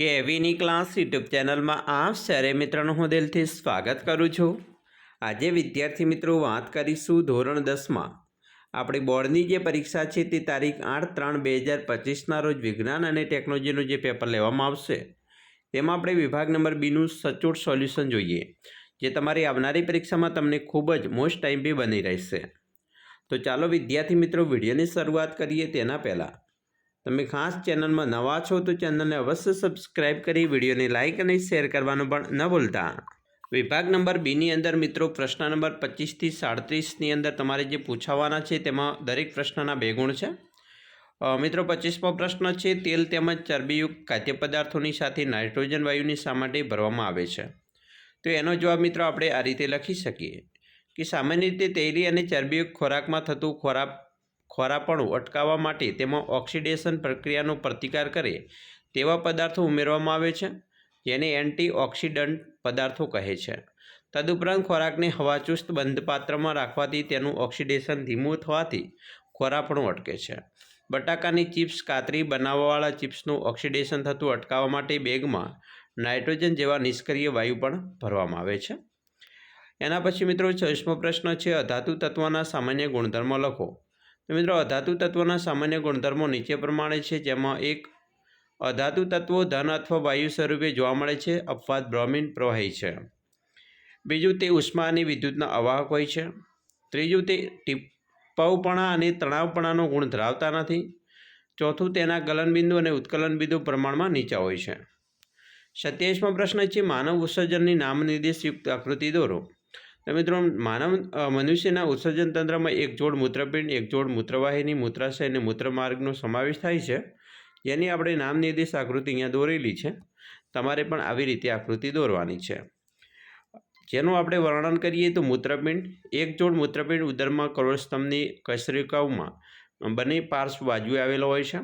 કેવીની class YouTube ચેનલમાં આપ સરે મિત્રોનું હું દિલથી સ્વાગત કરું છું। આજે વિદ્યાર્થી મિત્રો વાત કરીશું ધોરણ 10માં આપણી બોર્ડની જે પરીક્ષા છે તે તારીખ 8/3/2025ના રોજ વિજ્ઞાન અને ટેકનોલોજીનું જે પેપર લેવામાં આવશે તેમાં આપણે વિભાગ નંબર બીનું સચોટ સોલ્યુશન જોઈએ, જે તમારી આવનારી પરીક્ષામાં તમને ખૂબ જ મોસ્ટ ટાઈમથી બની રહેશે। તો ચાલો વિદ્યાર્થી મિત્રો વિડીયોની શરૂઆત કરીએ તેના પહેલાં તમે ખાસ ચેનલમાં નવા છો તો ચેનલને અવશ્ય સબસ્ક્રાઇબ કરી વિડીયોને લાઇક અને શેર કરવાનું પણ ન ભૂલતા। વિભાગ નંબર બીની અંદર મિત્રો પ્રશ્ન નંબર 25થી 37ની અંદર તમારે જે પૂછાવાના છે તેમાં દરેક પ્રશ્નના 2 ગુણ છે। મિત્રો 25મો પ્રશ્ન છે, તેલ તેમજ ચરબીયુક્ત ખાદ્ય પદાર્થોની સાથે નાઇટ્રોજન વાયુની શા માટે ભરવામાં આવે છે? તો એનો જવાબ મિત્રો આપણે આ રીતે લખી શકીએ કે સામાન્ય રીતે તેલી અને ચરબીયુક્ત ખોરાકમાં થતું ખોરાપણું અટકાવવા માટે તેમાં ઓક્સિડેશન પ્રક્રિયાનો પ્રતિકાર કરે તેવા પદાર્થો ઉમેરવામાં આવે છે, જેને એન્ટીઓક્સિડન્ટ પદાર્થો કહે છે। તદુપરાંત ખોરાકને હવાચુસ્ત બંધ પાત્રમાં રાખવાથી તેનું ઓક્સિડેશન ધીમું થવાથી ખોરાપણું અટકે છે। બટાકાની ચિપ્સ કાતરી બનાવવાવાળા ચિપ્સનું ઓક્સિડેશન થતું અટકાવવા માટે બેગમાં નાઇટ્રોજન જેવા નિષ્ક્રિય વાયુ પણ ભરવામાં આવે છે। એના પછી મિત્રો 26મો પ્રશ્ન છે, અધાતુ તત્વના સામાન્ય ગુણધર્મો લખો। તો મિત્રો અધાતુ તત્વોના સામાન્ય ગુણધર્મો નીચે પ્રમાણે છે, જેમાં 1 અધાતુ તત્વો ધન અથવા વાયુ સ્વરૂપે જોવા મળે છે, અપવાદ બ્રોમિન પ્રવાહી છે। બીજું, તે ઉષ્મા અને વિદ્યુતના અવાહક હોય છે। ત્રીજું, તે ટીપાઉપણા અને તણાવપણાનો ગુણ ધરાવતા નથી। ચોથું, તેના ગલનબિંદુ અને ઉત્કલનબિંદુ પ્રમાણમાં નીચા હોય છે। 27મો પ્રશ્ન છે, માનવ ઉત્સર્જનની નામનિર્દેશયુક્ત આકૃતિ દોરો। તો મિત્રો મનુષ્યના ઉત્સર્જન તંત્રમાં એક જોડ મૂત્રપિંડ, એક જોડ મૂત્રવાહિની, મૂત્રાશય અને મૂત્રમાર્ગનો સમાવેશ થાય છે, જેની આપણે નામ નિર્દેશ આકૃતિ અહીંયા દોરેલી છે। તમારે પણ આવી રીતે આકૃતિ દોરવાની છે, જેનું આપણે વર્ણન કરીએ તો મૂત્રપિંડ, એક જોડ મૂત્રપિંડ ઉદરમાં કરોડસ્તંભની કશેરુકાઓમાં બંને પાર્શ્વ બાજુએ આવેલો હોય છે।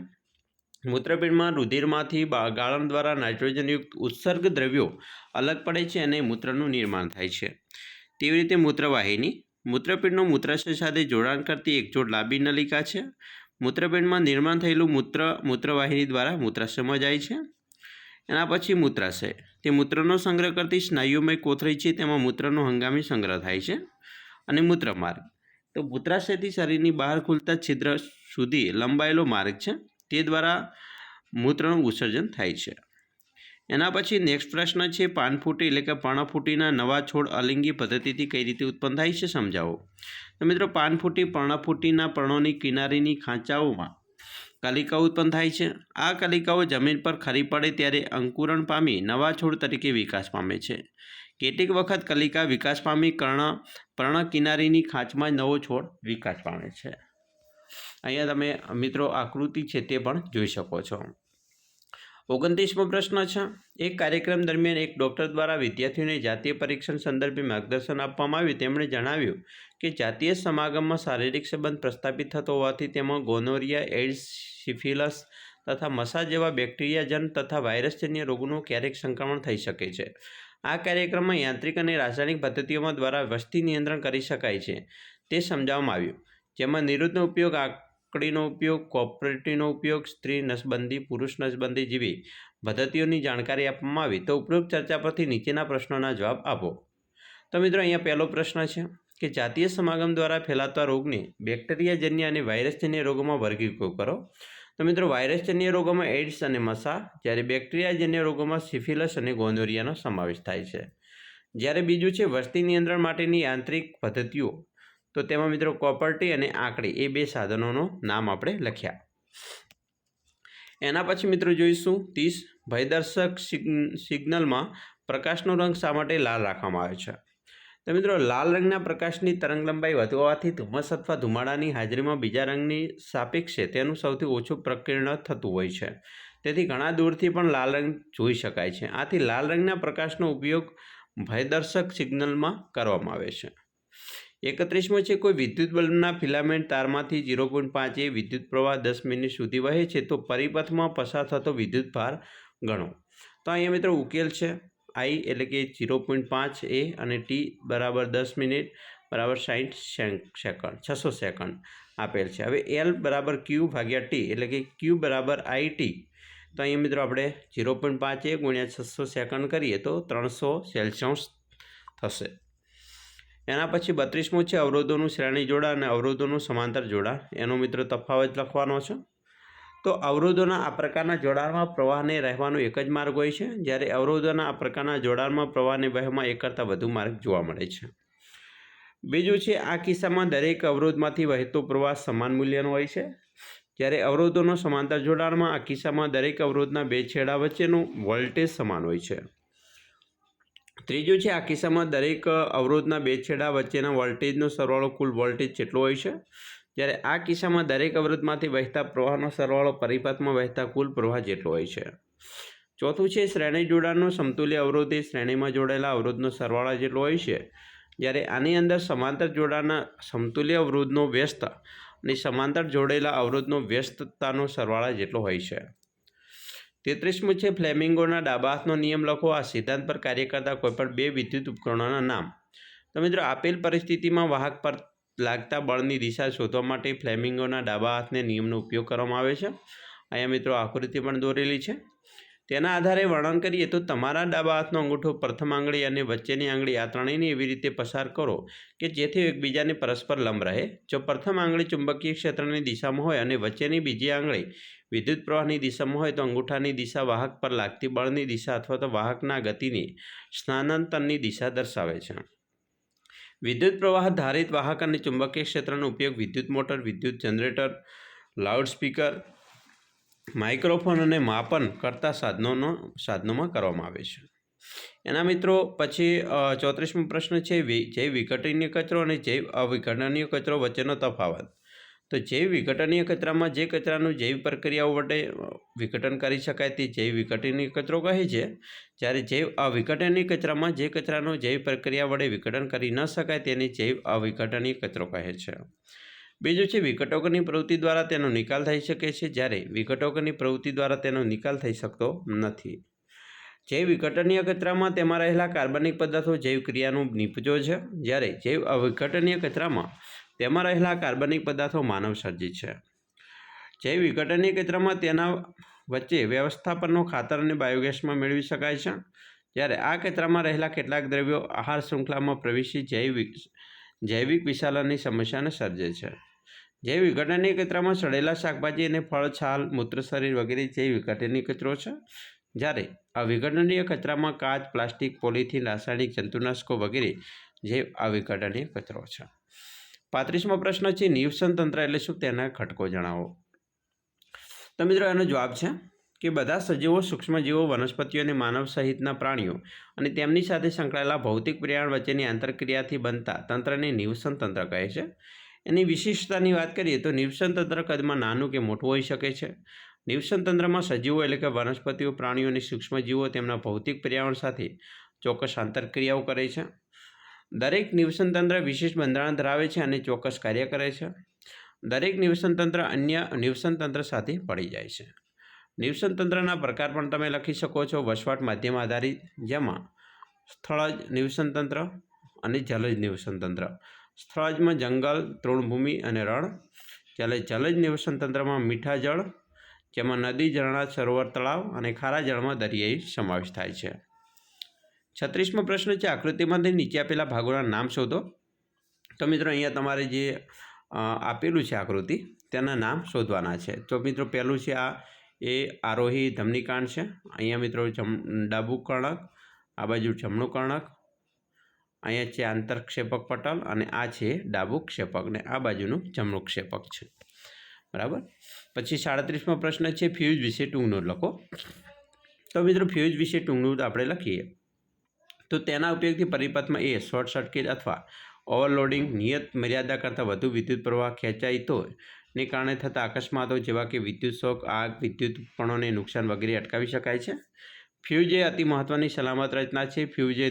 મૂત્રપિંડમાં રુધિરમાંથી ગાળણ દ્વારા નાઇટ્રોજનયુક્ત ઉત્સર્ગ દ્રવ્યો અલગ પડે છે અને મૂત્રનું નિર્માણ થાય છે। તેવી રીતે મૂત્રવાહિની, મૂત્રપિંડનું મૂત્રાશય સાથે જોડાણ કરતી એક જોડ લાંબી નલિકા છે। મૂત્રપિંડમાં નિર્માણ થયેલું મૂત્ર મૂત્રવાહિની દ્વારા મૂત્રાશયમાં જાય છે। એના પછી મૂત્રાશય, તે મૂત્રનો સંગ્રહ કરતી સ્નાયુમય કોથળી છે, તેમાં મૂત્રનો હંગામી સંગ્રહ થાય છે। અને મૂત્રમાર્ગ, તો મૂત્રાશયથી શરીરની બહાર ખુલતા છિદ્ર સુધી લંબાયેલો માર્ગ છે, તે દ્વારા મૂત્રનું ઉત્સર્જન થાય છે। એના પછી નેક્સ્ટ પ્રશ્ન છે, પાનફૂટી એટલે કે પર્ણફૂટીના નવા છોડ અલિંગી પદ્ધતિથી કઈ રીતે ઉત્પન્ન થાય છે સમજાવો। તો મિત્રો પાનફૂટી પર્ણફૂટીના પર્ણોની કિનારીની ખાંચાઓમાં કલિકાઓ ઉત્પન્ન થાય છે। આ કલિકાઓ જમીન પર ખરી પડે ત્યારે અંકુરણ પામી નવા છોડ તરીકે વિકાસ પામે છે। કેટલીક વખત કલિકા વિકાસ પામી પર્ણ કિનારીની ખાંચમાં જ નવો છોડ વિકાસ પામે છે। અહીંયા તમે મિત્રો આકૃતિ છે તે પણ જોઈ શકો છો। 29મો પ્રશ્ન છે, એક કાર્યક્રમ દરમિયાન એક ડૉક્ટર દ્વારા વિદ્યાર્થીઓને જાતીય પરીક્ષણ સંદર્ભે માર્ગદર્શન આપવામાં આવ્યું। તેમણે જણાવ્યું કે જાતીય સમાગમમાં શારીરિક સંબંધ પ્રસ્થાપિત થતો હોવાથી તેમાં ગોનોરિયા, એઇડ્સ, સિફિલિસ તથા મસા જેવા બેક્ટેરિયાજન્ય તથા વાયરસજન્ય રોગોનું ક્યારેક સંક્રમણ થઈ શકે છે। આ કાર્યક્રમમાં યાંત્રિક અને રાસાયણિક પદ્ધતિઓ દ્વારા વસ્તી નિયંત્રણ કરી શકાય છે તે સમજાવવામાં આવ્યું, જેમાં નિરોધનો ઉપયોગ, આકડીનો ઉપયોગ, કોઓપરેટિવનો ઉપયોગ, સ્ત્રી નસબંધી, પુરુષ નસબંધી જેવી પદ્ધતિઓની જાણકારી આપવામાં આવી। તો ઉપરોક્ત ચર્ચા પરથી નીચેના પ્રશ્નોના જવાબ આપો। તો મિત્રો અહીંયા પહેલો પ્રશ્ન છે કે જાતીય સમાગમ દ્વારા ફેલાતા રોગને બેક્ટેરિયાજન્ય અને વાયરસજન્ય રોગોમાં વર્ગીકૃત કરો। તો મિત્રો વાયરસજન્ય રોગોમાં એઇડ્સ અને મસા, જ્યારે બેક્ટેરિયાજન્ય રોગોમાં સિફિલિસ અને ગોનોરિયાનો સમાવેશ થાય છે। જ્યારે બીજું છે વસ્તી નિયંત્રણ માટેની યાંત્રિક પદ્ધતિઓ, તો તેમાં મિત્રો કોપર્ટી અને આંકડી એ 2 સાધનોનું નામ આપણે લખ્યા। એના પછી મિત્રો જોઈશું 30, ભયદર્શક સિગ્નલમાં પ્રકાશનો રંગ શા માટે લાલ રાખવામાં આવે છે? તો મિત્રો લાલ રંગના પ્રકાશની તરંગલંબાઈ વધુ હોવાથી ધુમ્મસ અથવા ધુમાડાની હાજરીમાં બીજા રંગની સાપેક્ષે તેનું સૌથી ઓછું પ્રકીર્ણ થતું હોય છે, તેથી ઘણા દૂરથી પણ લાલ રંગ જોઈ શકાય છે। આથી લાલ રંગના પ્રકાશનો ઉપયોગ ભયદર્શક સિગ્નલમાં કરવામાં આવે છે। 31મો છે, કોઈ વિદ્યુત બલ્બના ફિલામેન્ટ તારમાંથી 0.5 એ વિદ્યુત પ્રવાહ 10 મિનિટ સુધી વહે છે, તો પરિપથમાં પસાર થતો વિદ્યુત ભાર ગણો। તો અહીંયા મિત્રો ઉકેલ છે, I એટલે કે 0.5 એ અને T બરાબર 10 મિનિટ બરાબર 60 સેકન્ડ 600 સેકન્ડ આપેલ છે। હવે L બરાબર Q ભાગ્યા T એટલે કે Q બરાબર IT, તો અહીંયા મિત્રો આપણે 0.5 ગુણ્યા 600 સેકન્ડ કરીએ તો 300 સેલ્સિયસ થશે. એના પછી 32મું છે અવરોધોનું શ્રેણી જોડાણ અને અવરોધોનું સમાંતર જોડાણ. એનો મિત્રો તફાવત લખવાનો છે. તો અવરોધોના આ પ્રકારના જોડાણમાં પ્રવાહને રહેવાનો એક જ માર્ગ હોય છે, જ્યારે અવરોધોના આ પ્રકારના જોડાણમાં પ્રવાહને વહેવામાં એક કરતાં વધુ માર્ગ જોવા મળે છે. બીજું છે આ કિસ્સામાં દરેક અવરોધમાંથી વહેતો પ્રવાહ સમાન મૂલ્યનો હોય છે, જ્યારે અવરોધોનો સમાંતર જોડાણમાં આ કિસ્સામાં દરેક અવરોધના બે છેડા વચ્ચેનું વોલ્ટેજ સમાન હોય છે. ત્રીજું છે આ કિસ્સામાં દરેક અવરોધના બે છેડા વચ્ચેના વોલ્ટેજનો સરવાળો કુલ વોલ્ટેજ જેટલો હોય છે, જ્યારે આ કિસ્સામાં દરેક અવરોધમાંથી વહેતા પ્રવાહનો સરવાળો પરિપથમાં વહેતા કુલ પ્રવાહ જેટલો હોય છે. ચોથું છે શ્રેણી જોડાણનો સમતુલ્ય અવરોધ એ શ્રેણીમાં જોડાયેલા અવરોધનો સરવાળા જેટલો હોય છે, જ્યારે આની અંદર સમાંતર જોડાણના સમતુલ્ય અવરોધનો વ્યસ્ત અને સમાંતર જોડાયેલા અવરોધનો વ્યસ્તતાનો સરવાળા જેટલો હોય છે. 33મું છે ફ્લેમિંગોના ડાબા હાથનો નિયમ લખો. આ સિદ્ધાંત પર કાર્ય કરતા કોઈપણ બે વિદ્યુત ઉપકરણોના નામ. તો મિત્રો આપેલ પરિસ્થિતિમાં વાહક પર લાગતા બળની દિશા શોધવા માટે ફ્લેમિંગોના ડાબા હાથને નિયમનો ઉપયોગ કરવામાં આવે છે. અહીંયા મિત્રો આકૃતિ પણ દોરેલી છે. તેના આધારે વર્ણન કરીએ તો તમારા ડાબા હાથનો અંગૂઠો પ્રથમ આંગળી અને વચ્ચેની આંગળી આ ત્રણેયને એવી રીતે પસાર કરો કે જેથી એકબીજાને પરસ્પર લંબ રહે. જો પ્રથમ આંગળી ચુંબકીય ક્ષેત્રની દિશામાં હોય અને વચ્ચેની બીજી આંગળી વિદ્યુત પ્રવાહની દિશામાં હોય તો અંગૂઠાની દિશા વાહક પર લાગતી બળની દિશા અથવા તો વાહકના ગતિની સ્થાનાંતરની દિશા દર્શાવે છે. વિદ્યુત પ્રવાહ ધારિત વાહક અને ચુંબકીય ક્ષેત્રનો ઉપયોગ વિદ્યુત મોટર, વિદ્યુત જનરેટર, લાઉડસ્પીકર, માઇક્રોફોન અને માપન કરતા સાધનોમાં કરવામાં આવે છે. એના મિત્રો પછી 34મો પ્રશ્ન છે જૈવ વિઘટનીય કચરો અને જૈવ અવિઘટનીય કચરો વચ્ચેનો તફાવત. તો જૈવ વિઘટનીય કચરામાં જે કચરાનું જૈવ પ્રક્રિયાઓ વડે વિઘટન કરી શકાય તે જૈવ વિઘટનીય કચરો કહે છે, જ્યારે જૈવ અવિઘટનીય કચરામાં જે કચરાનું જૈવ પ્રક્રિયા વડે વિઘટન કરી ન શકાય તેને જૈવ અવિઘટનીય કચરો કહે છે. બીજું છે વિઘટકોની પ્રવૃત્તિ દ્વારા તેનો નિકાલ થઈ શકે છે, જ્યારે વિઘટકોની પ્રવૃત્તિ દ્વારા તેનો નિકાલ થઈ શકતો નથી. જૈવ વિઘટનીય કચરામાં તેમાં રહેલા કાર્બનિક પદાર્થો જૈવ ક્રિયાનું નિપજો છે, જ્યારે જૈવ અવિઘટનીય કચરામાં તેમાં રહેલા કાર્બનિક પદાર્થો માનવ સર્જિત છે. જૈવ વિઘટનીય કચરામાં તેના વચ્ચે વ્યવસ્થાપનનો ખાતર અને બાયોગેસમાં મેળવી શકાય છે, જ્યારે આ કચરામાં રહેલા કેટલાક દ્રવ્યો આહાર શૃંખલામાં પ્રવેશી જૈવિક વિશાલનની સમસ્યાને સર્જે છે. જૈવ વિઘટનીય કચરામાં સડેલા શાકભાજી અને ફળ, છાલ, મૂત્ર શરીર વગેરે જૈવ વિઘટનીય કચરો છે, જ્યારે અવિઘટનીય કચરામાં કાચ, પ્લાસ્ટિક, પોલિથીન, રાસાયણિક જંતુનાશકો વગેરે જૈવ અવિઘટનીય કચરો છે. 35મો પ્રશ્ન છે નિવસન તંત્ર એટલે શું, તેના ઘટકો જણાવો. તો મિત્રો એનો જવાબ છે કે બધા સજીવો, સૂક્ષ્મજીવો, વનસ્પતિઓ અને માનવ સહિતના પ્રાણીઓ અને તેમની સાથે સંકળાયેલા ભૌતિક પર્યાવરણ વચ્ચેની આંતરક્રિયાથી બનતા તંત્રને નિવસન તંત્ર કહે છે. એની વિશિષ્ટતાની વાત કરીએ તો નિવસન તંત્ર કદમાં નાનું કે મોટું હોઈ શકે છે. નિવસન તંત્રમાં સજીવો એટલે કે વનસ્પતિઓ, પ્રાણીઓ અને સૂક્ષ્મજીવો તેમના ભૌતિક પર્યાવરણ સાથે ચોક્કસ આંતરક્રિયાઓ કરે છે. દરેક નિવસન તંત્ર વિશિષ્ટ બંધારણ ધરાવે છે અને ચોક્કસ કાર્ય કરે છે. દરેક નિવસન તંત્ર અન્ય નિવસન તંત્ર સાથે ભળી જાય છે. નિવસન તંત્રના પ્રકાર પણ તમે લખી શકો છો. વસવાટ માધ્યમ આધારિત, જેમાં સ્થળજ નિવસન તંત્ર અને જલજ નિવસન તંત્ર. સ્થળજમાં જંગલ, તૃણભૂમિ અને રણ, જ્યારે જલજ નિવસન તંત્રમાં મીઠા જળ, જેમાં નદી, ઝરણા, સરોવર, તળાવ અને ખારા જળમાં દરિયાઈ સમાવેશ થાય છે. 36મો પ્રશ્ન છે આકૃતિમાંથી નીચે આપેલા ભાગોના નામ શોધો. તો મિત્રો અહીંયા તમારે જે આપેલું છે આકૃતિ તેના નામ શોધવાના છે. તો મિત્રો પહેલું છે એ આરોહી ધમનીકાંડ છે. અહીંયા મિત્રો ડાબું કર્ણક, આ બાજુ જમણું કર્ણક, અહીંયા છે આંતરક્ષેપક પટલ અને આ છે ડાબું ક્ષેપક ને આ બાજુનું જમણું ક્ષેપક છે. બરાબર. પછી 37મો પ્રશ્ન છે ફ્યુઝ વિશે ટૂંકનું લખો. તો મિત્રો ફ્યુઝ વિશે ટૂંકનું આપણે લખીએ તો તેના ઉપયોગથી પરિપથમાં શોર્ટ સર્કિટ અથવા ઓવરલોડિંગ, નિયત મર્યાદા કરતાં વધુ વિદ્યુત પ્રવાહ ખેંચાય તો ને કારણે થતા અકસ્માતો જેવા કે વિદ્યુત શોક, આગ, વિદ્યુત ઉપકરણોને નુકસાન વગેરે અટકાવી શકાય છે. ફ્યુઝ એ અતિ મહત્ત્વની સલામત રચના છે. ફ્યુઝ એ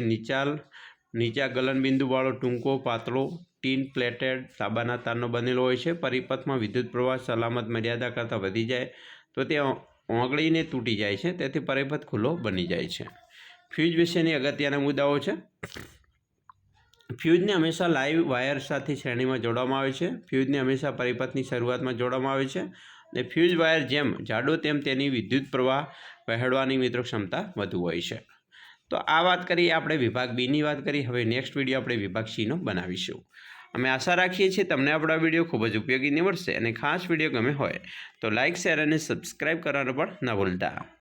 નીચા ગલનબિંદુવાળો ટૂંકો, પાતળો, ટીન પ્લેટેડ તાંબાના તારનો બનેલો હોય છે. પરિપથમાં વિદ્યુત પ્રવાહ સલામત મર્યાદા કરતાં વધી જાય તો તે ઓગળીને તૂટી જાય છે, તેથી પરિપથ ખુલ્લો બની જાય છે. ફ્યુઝ વિશેની અગત્યના મુદ્દાઓ છે. ફ્યુઝને હંમેશા લાઈવ વાયર સાથે શ્રેણીમાં જોડવામાં આવે છે. ફ્યુઝને હંમેશા પરિપથની શરૂઆતમાં જોડવામાં આવે છે ને ફ્યુઝ વાયર જેમ જાડો તેમ તેની વિદ્યુત પ્રવાહ વહેડવાની મિત્રો ક્ષમતા વધુ હોય છે. તો આ વાત કરી આપણે વિભાગ બીની વાત કરી. હવે નેક્સ્ટ વિડીયો આપણે વિભાગ સીનો બનાવીશું. અમે આશા રાખીએ છીએ તમને આપણો વિડીયો ખૂબ જ ઉપયોગી નીવડશે અને ખાસ વિડીયો ગમે હોય તો લાઇક, શેર અને સબસ્ક્રાઈબ કરવાનું પણ ન ભૂલતા.